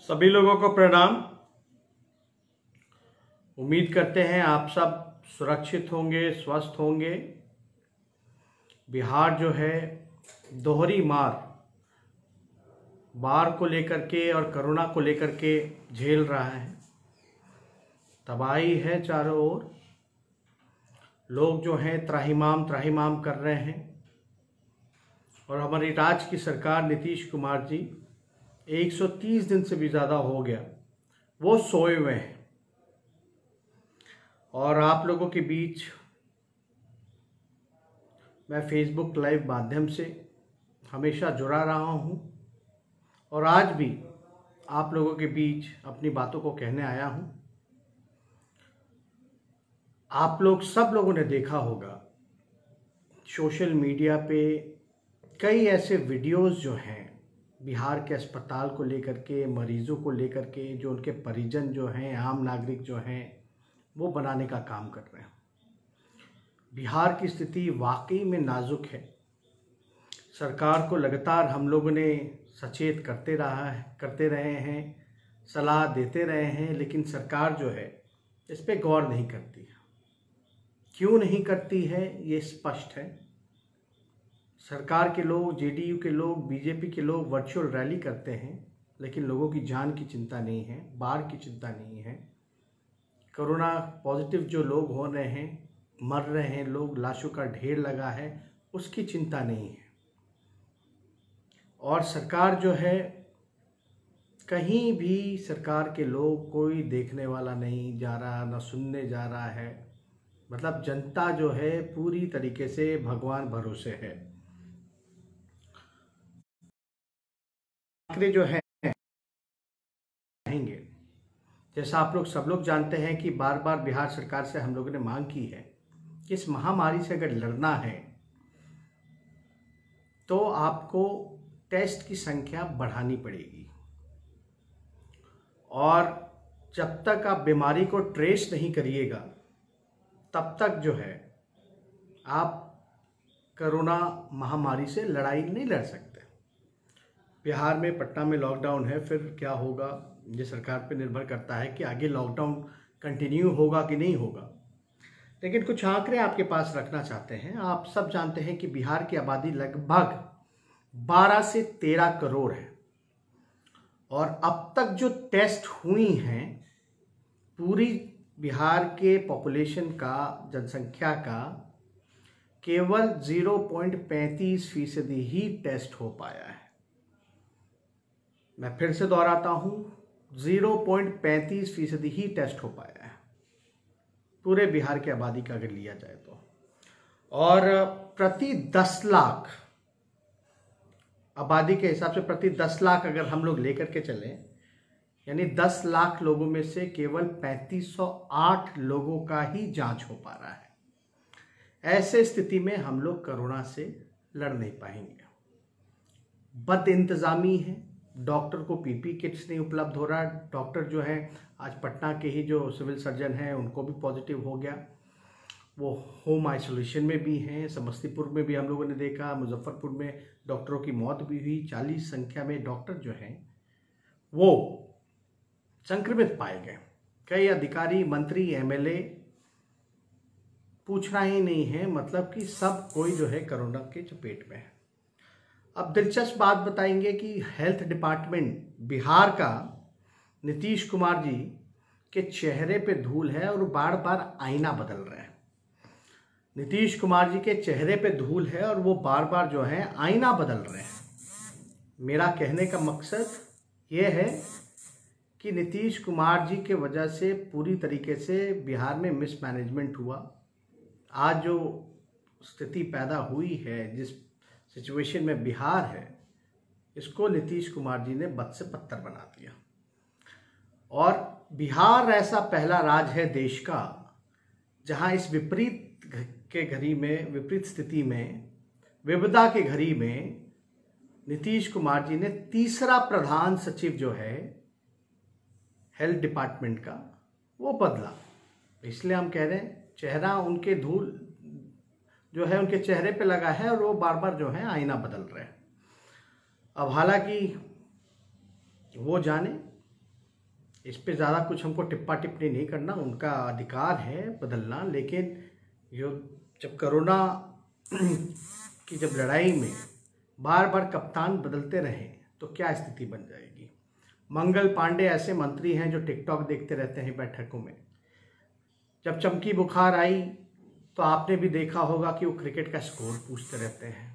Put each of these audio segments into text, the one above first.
सभी लोगों को प्रणाम। उम्मीद करते हैं आप सब सुरक्षित होंगे, स्वस्थ होंगे। बिहार जो है दोहरी बाढ़ को लेकर के और कोरोना को लेकर के झेल रहा है। तबाही है चारों ओर। लोग जो हैं त्राहिमाम कर रहे हैं और हमारी राज्य की सरकार नीतीश कुमार जी 130 दिन से भी ज़्यादा हो गया वो सोए हुए हैं। और आप लोगों के बीच मैं फेसबुक लाइव माध्यम से हमेशा जुड़ा रहा हूं और आज भी आप लोगों के बीच अपनी बातों को कहने आया हूं। आप लोग सब लोगों ने देखा होगा सोशल मीडिया पे कई ऐसे वीडियोस जो हैं बिहार के अस्पताल को लेकर के, मरीजों को लेकर के, जो उनके परिजन जो हैं, आम नागरिक जो हैं, वो बनाने का काम कर रहे हैं। बिहार की स्थिति वाकई में नाजुक है। सरकार को लगातार हम लोगों ने सचेत करते रहे हैं, सलाह देते रहे हैं, लेकिन सरकार जो है इस पे गौर नहीं करती है। क्यों नहीं करती है ये स्पष्ट है। सरकार के लोग, जेडीयू के लोग, बीजेपी के लोग वर्चुअल रैली करते हैं, लेकिन लोगों की जान की चिंता नहीं है, बाढ़ की चिंता नहीं है। कोरोना पॉजिटिव जो लोग हो रहे हैं, मर रहे हैं लोग, लाशों का ढेर लगा है, उसकी चिंता नहीं है। और सरकार जो है, कहीं भी सरकार के लोग कोई देखने वाला नहीं जा रहा, ना सुनने जा रहा है। मतलब जनता जो है पूरी तरीके से भगवान भरोसे है। आंकड़े जो है रहेंगे, जैसा आप लोग सब लोग जानते हैं कि बार बार बिहार सरकार से हम लोगों ने मांग की है कि इस महामारी से अगर लड़ना है तो आपको टेस्ट की संख्या बढ़ानी पड़ेगी। और जब तक आप बीमारी को ट्रेस नहीं करिएगा तब तक जो है आप कोरोना महामारी से लड़ाई नहीं लड़ सकते। बिहार में, पटना में लॉकडाउन है, फिर क्या होगा ये सरकार पे निर्भर करता है कि आगे लॉकडाउन कंटिन्यू होगा कि नहीं होगा। लेकिन कुछ आंकड़े आपके पास रखना चाहते हैं। आप सब जानते हैं कि बिहार की आबादी लगभग 12 से 13 करोड़ है और अब तक जो टेस्ट हुई हैं पूरी बिहार के पॉपुलेशन का, जनसंख्या का केवल 0.35% ही टेस्ट हो पाया है। मैं फिर से दोहराता हूं, 0.35% ही टेस्ट हो पाया है पूरे बिहार की आबादी का अगर लिया जाए तो। और प्रति 10 लाख आबादी के हिसाब से प्रति 10 लाख अगर हम लोग लेकर के चलें, यानी 10 लाख लोगों में से केवल 3508 लोगों का ही जांच हो पा रहा है। ऐसे स्थिति में हम लोग कोरोना से लड़ नहीं पाएंगे। बद इंतजामी है, डॉक्टर को पीपी किट्स नहीं उपलब्ध हो रहा। डॉक्टर जो है, आज पटना के ही जो सिविल सर्जन हैं उनको भी पॉजिटिव हो गया, वो होम आइसोलेशन में भी हैं। समस्तीपुर में भी हम लोगों ने देखा, मुजफ्फरपुर में डॉक्टरों की मौत भी हुई। 40 संख्या में डॉक्टर जो हैं वो संक्रमित पाए गए। कई अधिकारी, मंत्री, एमएलए पूछना ही नहीं है, मतलब कि सब कोई जो है कोरोना के चपेट में है। अब दिलचस्प बात बताएंगे कि हेल्थ डिपार्टमेंट बिहार का नीतीश कुमार जी के चेहरे पे धूल है और बार बार आईना बदल रहे हैं। नीतीश कुमार जी के चेहरे पे धूल है और वो बार बार जो है आईना बदल रहे हैं। मेरा कहने का मकसद ये है कि नीतीश कुमार जी के वजह से पूरी तरीके से बिहार में मिसमैनेजमेंट हुआ। आज जो स्थिति पैदा हुई है, जिस सिचुएशन में बिहार है, इसको नीतीश कुमार जी ने बद से पत्थर बना दिया। और बिहार ऐसा पहला राज्य है देश का जहां इस विपरीत स्थिति में, विपदा के घड़ी में नीतीश कुमार जी ने तीसरा प्रधान सचिव जो है हेल्थ डिपार्टमेंट का, वो बदला। इसलिए हम कह रहे हैं चेहरा उनके धूल जो है उनके चेहरे पे लगा है और वो बार बार जो है आईना बदल रहे हैं। अब हालांकि वो जाने इस पे ज़्यादा कुछ हमको टिप्पा टिप्पणी नहीं करना, उनका अधिकार है बदलना। लेकिन जो जब कोरोना की जब लड़ाई में बार बार कप्तान बदलते रहे तो क्या स्थिति बन जाएगी। मंगल पांडे ऐसे मंत्री हैं जो टिकटॉक देखते रहते हैं बैठकों में। जब चमकी बुखार आई तो आपने भी देखा होगा कि वो क्रिकेट का स्कोर पूछते रहते हैं।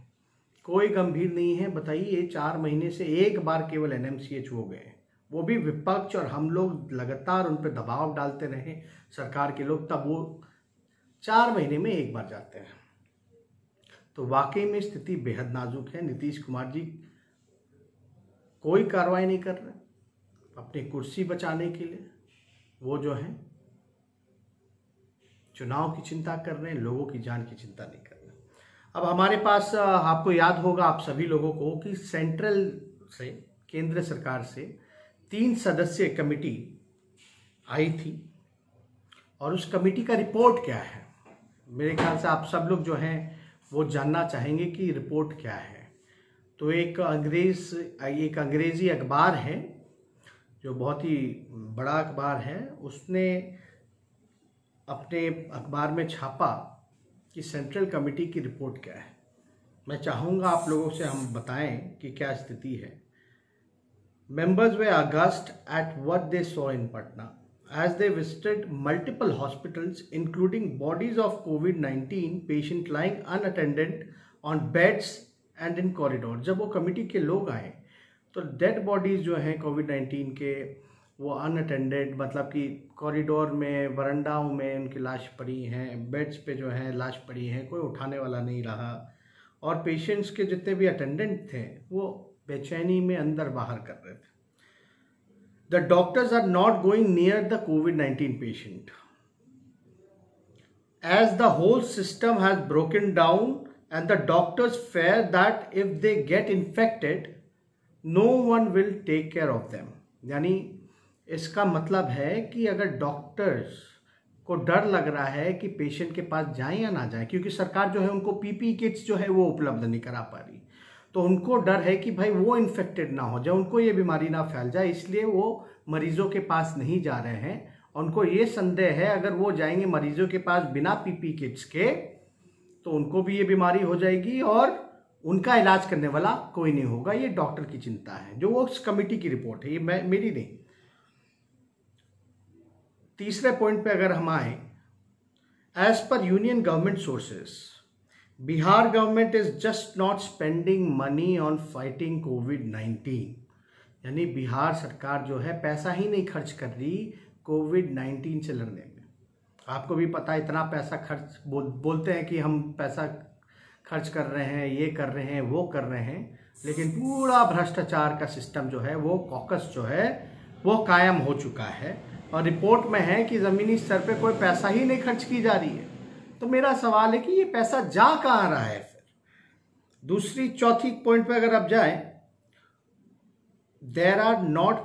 कोई गंभीर नहीं है। बताइए 4 महीने से एक बार केवल NMCH हो गए, वो भी विपक्ष और हम लोग लगातार उन पर दबाव डालते रहे सरकार के लोग, तब वो 4 महीने में एक बार जाते हैं। तो वाकई में स्थिति बेहद नाजुक है। नीतीश कुमार जी कोई कार्रवाई नहीं कर रहे अपनी कुर्सी बचाने के लिए। वो जो है चुनाव की चिंता कर रहे हैं, लोगों की जान की चिंता नहीं कर रहे। अब हमारे पास आपको याद होगा आप सभी लोगों को कि सेंट्रल से, केंद्र सरकार से 3 सदस्यीय कमेटी आई थी और उस कमेटी का रिपोर्ट क्या है। मेरे ख्याल से आप सब लोग जो हैं वो जानना चाहेंगे कि रिपोर्ट क्या है। तो एक अंग्रेजी अखबार है जो बहुत ही बड़ा अखबार है, उसने अपने अखबार में छापा कि सेंट्रल कमेटी की रिपोर्ट क्या है। मैं चाहूँगा आप लोगों से हम बताएं कि क्या स्थिति है। Members were aghast at what they saw in Patna as they visited multiple hospitals, including bodies of COVID-19 patient lying unattended on beds and in corridor। जब वो कमेटी के लोग आए तो डेड बॉडीज जो हैं COVID-19 के वो अनअटेंडेड, मतलब कि कॉरिडोर में, वरांडाओं में उनकी लाश पड़ी हैं, बेड्स पे जो है लाश पड़ी हैं, कोई उठाने वाला नहीं रहा। और पेशेंट्स के जितने भी अटेंडेंट थे वो बेचैनी में अंदर बाहर कर रहे थे। The doctors are not going near the COVID-19 patient as the whole system has broken down and the doctors fear that if they get infected no one will take care of them। यानी इसका मतलब है कि अगर doctors को डर लग रहा है कि पेशेंट के पास जाएं या ना जाएं, क्योंकि सरकार जो है उनको PPE किट्स जो है वो उपलब्ध नहीं करा पा रही, तो उनको डर है कि भाई वो इन्फेक्टेड ना हो जाए, उनको ये बीमारी ना फैल जाए, इसलिए वो मरीजों के पास नहीं जा रहे हैं। उनको ये संदेह है अगर वो जाएंगे मरीजों के पास बिना PPE किट्स के तो उनको भी ये बीमारी हो जाएगी और उनका इलाज करने वाला कोई नहीं होगा। ये डॉक्टर की चिंता है, जो वो उस कमेटी की रिपोर्ट है, ये मेरी नहीं। तीसरे पॉइंट पे अगर हम आए, as per union government sources Bihar government is just not spending money on fighting COVID-19। यानी बिहार सरकार जो है पैसा ही नहीं खर्च कर रही COVID-19 से लड़ने में। आपको भी पता है इतना पैसा खर्च बोलते हैं कि हम पैसा खर्च कर रहे हैं, ये कर रहे हैं, वो कर रहे हैं, लेकिन पूरा भ्रष्टाचार का सिस्टम जो है वो कॉकस जो है वो कायम हो चुका है और रिपोर्ट में है कि ज़मीनी स्तर पे कोई पैसा ही नहीं खर्च की जा रही है। तो मेरा सवाल है कि ये पैसा जा कहाँ रहा है फिर। चौथी पॉइंट पे अगर आप जाएं, there are not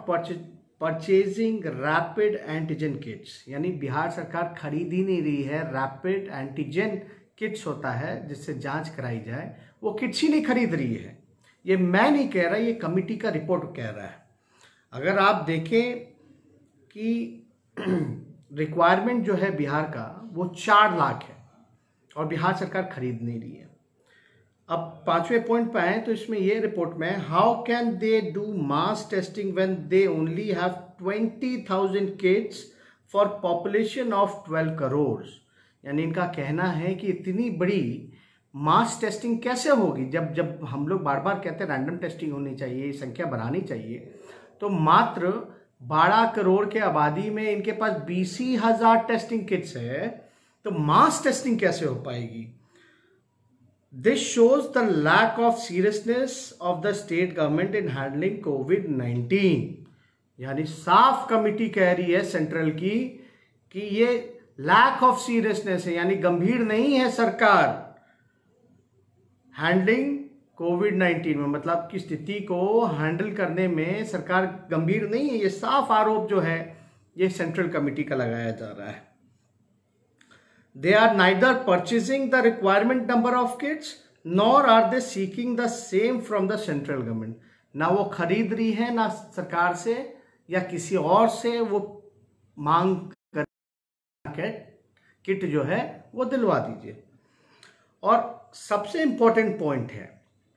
purchasing rapid antigen kits. यानी बिहार सरकार खरीद ही नहीं रही है रैपिड एंटीजन किट्स होता है जिससे जांच कराई जाए, वो किट्स ही नहीं खरीद रही है। ये मैं नहीं कह रहा, ये कमिटी का रिपोर्ट कह रहा है। अगर आप देखें कि रिक्वायरमेंट जो है बिहार का वो 4 लाख है और बिहार सरकार खरीद नहीं रही है। अब 5वें पॉइंट पे आए तो इसमें ये रिपोर्ट में, how can they do mass testing when they only have 20,000 kits for population of 12 crore. यानी इनका कहना है कि इतनी बड़ी मास टेस्टिंग कैसे होगी जब हम लोग बार बार कहते हैं रैंडम टेस्टिंग होनी चाहिए, संख्या बढ़ानी चाहिए, तो मात्र 12 करोड़ के आबादी में इनके पास 20,000 टेस्टिंग किट्स है, तो मास टेस्टिंग कैसे हो पाएगी। This shows the lack of seriousness of the state government in handling COVID-19। यानी साफ कमिटी कह रही है सेंट्रल की कि ये लैक ऑफ सीरियसनेस है, यानी गंभीर नहीं है सरकार हैंडलिंग COVID-19 में, मतलब की स्थिति को हैंडल करने में सरकार गंभीर नहीं है। ये साफ आरोप जो है ये सेंट्रल कमिटी का लगाया जा रहा है। They are neither purchasing the requirement number of kits nor are they seeking the same from the central government. ना वो खरीद रही है ना सरकार से या किसी और से वो मांग कर किट जो है वो दिलवा दीजिए। और सबसे इम्पोर्टेंट पॉइंट है,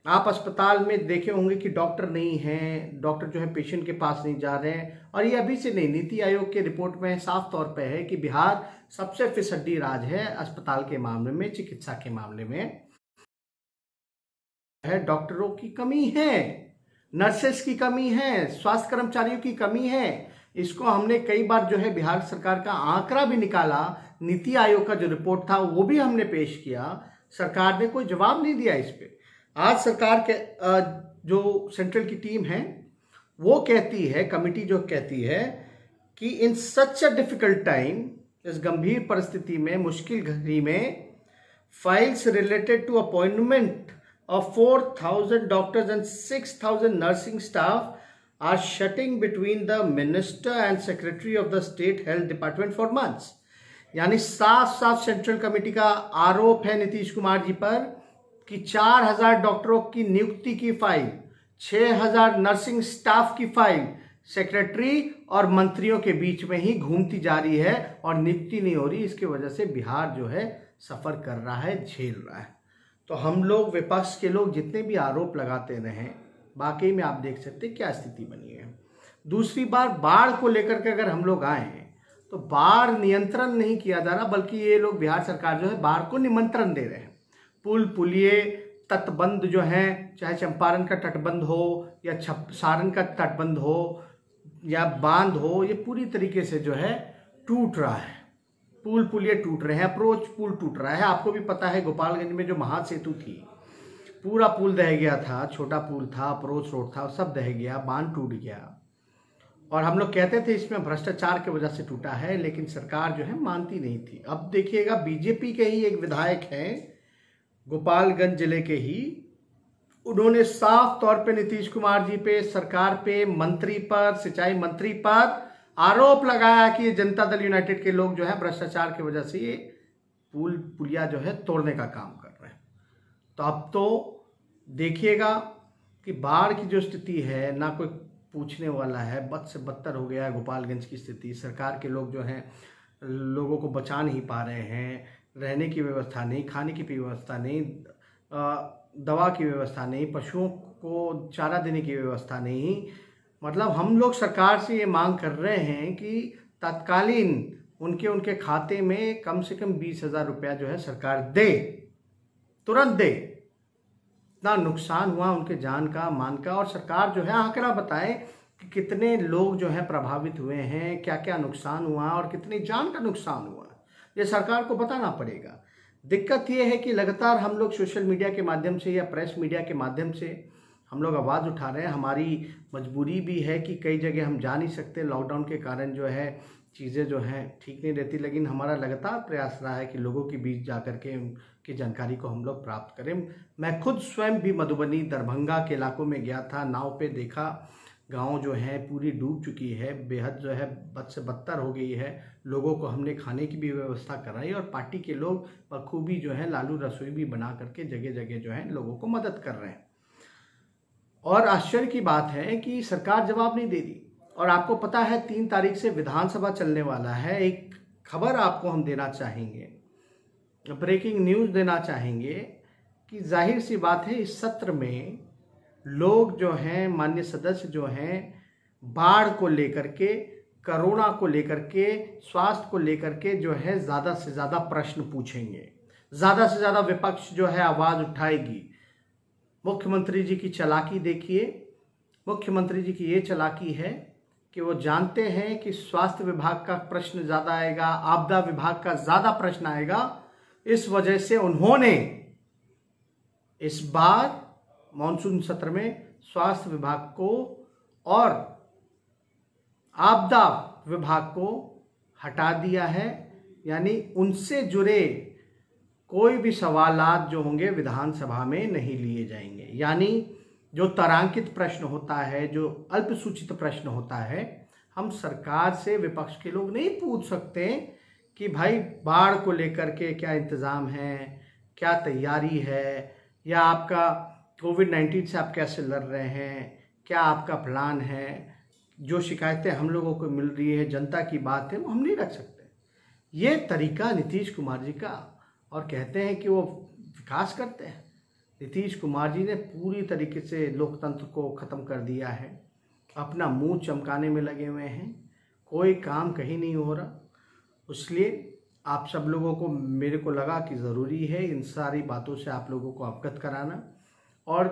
आप अस्पताल में देखे होंगे कि डॉक्टर नहीं हैं, डॉक्टर जो है पेशेंट के पास नहीं जा रहे हैं। और ये अभी से नहीं, नीति आयोग के रिपोर्ट में साफ तौर पे है कि बिहार सबसे फिसड्डी राज्य है अस्पताल के मामले में, चिकित्सा के मामले में है। डॉक्टरों की कमी है, नर्सेस की कमी है, स्वास्थ्य कर्मचारियों की कमी है। इसको हमने कई बार जो है बिहार सरकार का आंकड़ा भी निकाला, नीति आयोग का जो रिपोर्ट था वो भी हमने पेश किया, सरकार ने कोई जवाब नहीं दिया इस पे। आज सरकार के जो सेंट्रल की टीम है वो कहती है, कमिटी जो कहती है कि इन सच अ डिफिकल्ट टाइम, इस गंभीर परिस्थिति में, मुश्किल घड़ी में, files related to appointment of 4,000 doctors and 6,000 nursing staff are shutting between the minister and secretary of the state health department for months। यानी साफ साफ सेंट्रल कमेटी का आरोप है नीतीश कुमार जी पर कि 4,000 डॉक्टरों की नियुक्ति की फाइल, 6,000 नर्सिंग स्टाफ की फाइल सेक्रेटरी और मंत्रियों के बीच में ही घूमती जा रही है और नियुक्ति नहीं हो रही। इसकी वजह से बिहार जो है सफर कर रहा है, झेल रहा है। तो हम लोग, विपक्ष के लोग जितने भी आरोप लगाते रहे, वाकई में आप देख सकते हैं क्या स्थिति बनी है। दूसरी बार बाढ़ को लेकर के अगर हम लोग आए हैं तो बाढ़ नियंत्रण नहीं किया जा रहा, बल्कि ये लोग, बिहार सरकार जो है, बाढ़ को निमंत्रण दे रहे हैं। पुल पुलिये, तटबंध जो हैं, चाहे चंपारण का तटबंध हो या सारण का तटबंध हो या बांध हो, ये पूरी तरीके से जो है टूट रहा है। पुल पुलिये टूट रहे हैं, अप्रोच पुल टूट रहा है। आपको भी पता है गोपालगंज में जो महासेतु थी, पूरा पुल दह गया था, छोटा पुल था, अप्रोच रोड था, सब दह गया, बांध टूट गया। और हम लोग कहते थे इसमें भ्रष्टाचार की वजह से टूटा है, लेकिन सरकार जो है मानती नहीं थी। अब देखिएगा, बीजेपी के ही एक विधायक हैं, गोपालगंज जिले के ही, उन्होंने साफ तौर पे नीतीश कुमार जी पे, सरकार पे, मंत्री पर, सिंचाई मंत्री पर आरोप लगाया कि ये जनता दल यूनाइटेड के लोग जो है भ्रष्टाचार की वजह से ये पुल पुलिया जो है तोड़ने का काम कर रहे हैं। तो अब तो देखिएगा कि बाढ़ की जो स्थिति है, ना कोई पूछने वाला है, बद से बदतर हो गया है गोपालगंज की स्थिति। सरकार के लोग जो हैं लोगों को बचा नहीं पा रहे हैं, रहने की व्यवस्था नहीं, खाने की व्यवस्था नहीं, दवा की व्यवस्था नहीं, पशुओं को चारा देने की व्यवस्था नहीं। मतलब हम लोग सरकार से ये मांग कर रहे हैं कि तत्कालीन उनके खाते में कम से कम 20,000 रुपया जो है सरकार दे, तुरंत दे। इतना नुकसान हुआ उनके जान का, मान का, और सरकार जो है आंकड़ा बताए कि कितने लोग जो है प्रभावित हुए हैं, क्या क्या नुकसान हुआ और कितनी जान का नुकसान हुआ, ये सरकार को बताना पड़ेगा। दिक्कत ये है कि लगातार हम लोग सोशल मीडिया के माध्यम से या प्रेस मीडिया के माध्यम से हम लोग आवाज़ उठा रहे हैं। हमारी मजबूरी भी है कि कई जगह हम जा नहीं सकते, लॉकडाउन के कारण जो है चीज़ें जो हैं ठीक नहीं रहती, लेकिन हमारा लगातार प्रयास रहा है कि लोगों के बीच जा कर के उनकी जानकारी को हम लोग प्राप्त करें। मैं खुद स्वयं भी मधुबनी, दरभंगा के इलाकों में गया था, नाव पे देखा, गांव जो है पूरी डूब चुकी है, बेहद जो है बद से बदतर हो गई है। लोगों को हमने खाने की भी व्यवस्था कराई और पार्टी के लोग बखूबी जो है लालू रसोई भी बना करके जगह जगह जो है लोगों को मदद कर रहे हैं। और आश्चर्य की बात है कि सरकार जवाब नहीं दे रही। और आपको पता है 3 तारीख से विधानसभा चलने वाला है। एक खबर आपको हम देना चाहेंगे, ब्रेकिंग न्यूज़ देना चाहेंगे कि जाहिर सी बात है इस सत्र में लोग जो हैं, माननीय सदस्य जो हैं, बाढ़ को लेकर के, कोरोना को लेकर के, स्वास्थ्य को लेकर के जो है ज़्यादा से ज़्यादा प्रश्न पूछेंगे, ज़्यादा से ज़्यादा विपक्ष जो है आवाज़ उठाएगी। मुख्यमंत्री जी की चालाकी देखिए, मुख्यमंत्री जी की ये चालाकी है कि वो जानते हैं कि स्वास्थ्य विभाग का प्रश्न ज़्यादा आएगा, आपदा विभाग का ज़्यादा प्रश्न आएगा। इस वजह से उन्होंने इस बार मॉनसून सत्र में स्वास्थ्य विभाग को और आपदा विभाग को हटा दिया है। यानी उनसे जुड़े कोई भी सवालात जो होंगे विधानसभा में नहीं लिए जाएंगे। यानी जो तारांकित प्रश्न होता है, जो अल्पसूचित प्रश्न होता है, हम सरकार से, विपक्ष के लोग नहीं पूछ सकते कि भाई बाढ़ को लेकर के क्या इंतज़ाम है, क्या तैयारी है, या आपका कोविड-19 से आप कैसे लड़ रहे हैं, क्या आपका प्लान है, जो शिकायतें हम लोगों को मिल रही है, जनता की बात है, वो हम नहीं रख सकते। ये तरीका नीतीश कुमार जी का, और कहते हैं कि वो विकास करते हैं। नीतीश कुमार जी ने पूरी तरीके से लोकतंत्र को ख़त्म कर दिया है, अपना मुंह चमकाने में लगे हुए हैं, कोई काम कहीं नहीं हो रहा। इसलिए आप सब लोगों को, मेरे को लगा कि ज़रूरी है इन सारी बातों से आप लोगों को अवगत कराना। और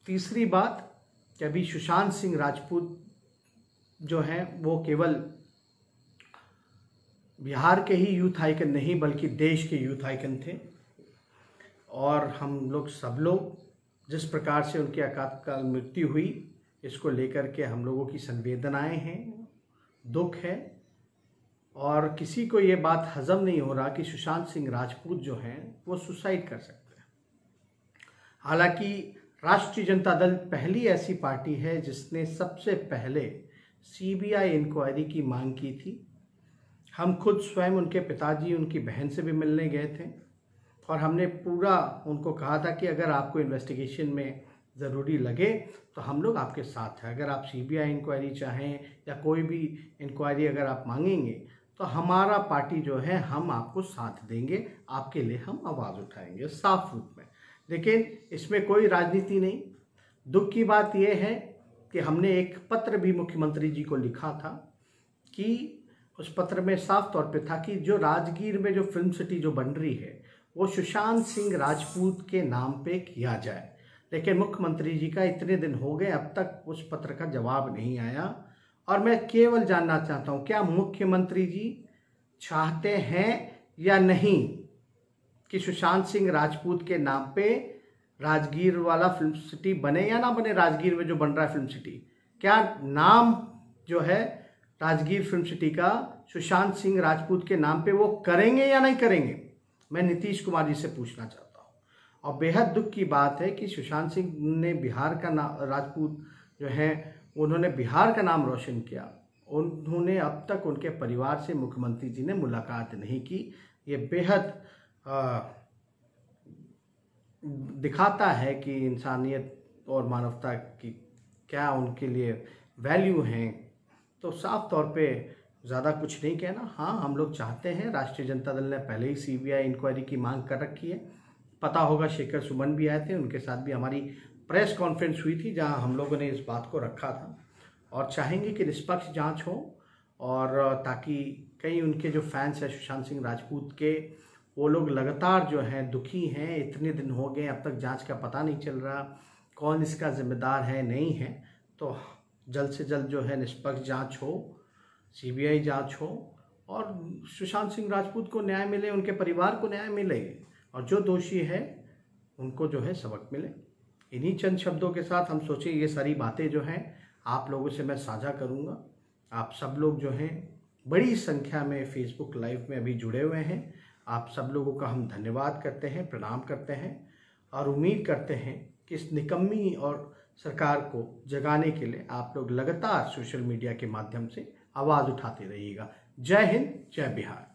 तीसरी बात कि अभी सुशांत सिंह राजपूत जो हैं वो केवल बिहार के ही यूथ आइकन नहीं बल्कि देश के यूथ आइकन थे, और हम लोग सब लोग जिस प्रकार से उनकी आकस्मिक मृत्यु हुई, इसको लेकर के हम लोगों की संवेदनाएं हैं, दुख है, और किसी को ये बात हजम नहीं हो रहा कि सुशांत सिंह राजपूत जो हैं वो सुसाइड कर सकते हैं। हालांकि राष्ट्रीय जनता दल पहली ऐसी पार्टी है जिसने सबसे पहले सीबीआई इंक्वायरी की मांग की थी। हम खुद स्वयं उनके पिताजी, उनकी बहन से भी मिलने गए थे, और हमने पूरा उनको कहा था कि अगर आपको इन्वेस्टिगेशन में ज़रूरी लगे तो हम लोग आपके साथ हैं। अगर आप सीबीआई इंक्वायरी चाहें या कोई भी इंक्वायरी अगर आप मांगेंगे तो हमारा पार्टी जो है हम आपको साथ देंगे, आपके लिए हम आवाज़ उठाएंगे साफ रूप में। लेकिन इसमें कोई राजनीति नहीं। दुख की बात यह है कि हमने एक पत्र भी मुख्यमंत्री जी को लिखा था कि उस पत्र में साफ तौर पे था कि जो राजगीर में जो फिल्म सिटी जो बन रही है वो सुशांत सिंह राजपूत के नाम पे किया जाए। लेकिन मुख्यमंत्री जी का इतने दिन हो गए, अब तक उस पत्र का जवाब नहीं आया। और मैं केवल जानना चाहता हूँ, क्या मुख्यमंत्री जी चाहते हैं या नहीं कि सुशांत सिंह राजपूत के नाम पे राजगीर वाला फिल्म सिटी बने या ना बने? राजगीर में जो बन रहा है फिल्म सिटी, क्या नाम जो है राजगीर फिल्म सिटी का सुशांत सिंह राजपूत के नाम पे वो करेंगे या नहीं करेंगे? मैं नीतीश कुमार जी से पूछना चाहता हूँ। और बेहद दुख की बात है कि सुशांत सिंह ने बिहार का नाम, राजपूत जो हैं उन्होंने बिहार का नाम रोशन किया, उन्होंने अब तक उनके परिवार से मुख्यमंत्री जी ने मुलाकात नहीं की। ये बेहद दिखाता है कि इंसानियत और मानवता की क्या उनके लिए वैल्यू हैं। तो साफ तौर पे ज़्यादा कुछ नहीं कहना। हाँ, हम लोग चाहते हैं, राष्ट्रीय जनता दल ने पहले ही सीबीआई इंक्वायरी की मांग कर रखी है। पता होगा शेखर सुमन भी आए थे, उनके साथ भी हमारी प्रेस कॉन्फ्रेंस हुई थी जहां हम लोगों ने इस बात को रखा था, और चाहेंगे कि निष्पक्ष जांच हो, और ताकि कई उनके जो फैंस हैं सुशांत सिंह राजपूत के, वो लोग लगातार जो हैं दुखी हैं। इतने दिन हो गए, अब तक जांच का पता नहीं चल रहा, कौन इसका जिम्मेदार है नहीं है। तो जल्द से जल्द जो है निष्पक्ष जांच हो, सीबीआई जांच हो, और सुशांत सिंह राजपूत को न्याय मिले, उनके परिवार को न्याय मिले, और जो दोषी है उनको जो है सबक मिले। इन्हीं चंद शब्दों के साथ हम सोचे ये सारी बातें जो हैं आप लोगों से मैं साझा करूंगा। आप सब लोग जो हैं बड़ी संख्या में फेसबुक लाइव में अभी जुड़े हुए हैं। आप सब लोगों का हम धन्यवाद करते हैं, प्रणाम करते हैं, और उम्मीद करते हैं कि इस निकम्मी और सरकार को जगाने के लिए आप लोग लगातार सोशल मीडिया के माध्यम से आवाज़ उठाते रहिएगा। जय हिंद, जय बिहार।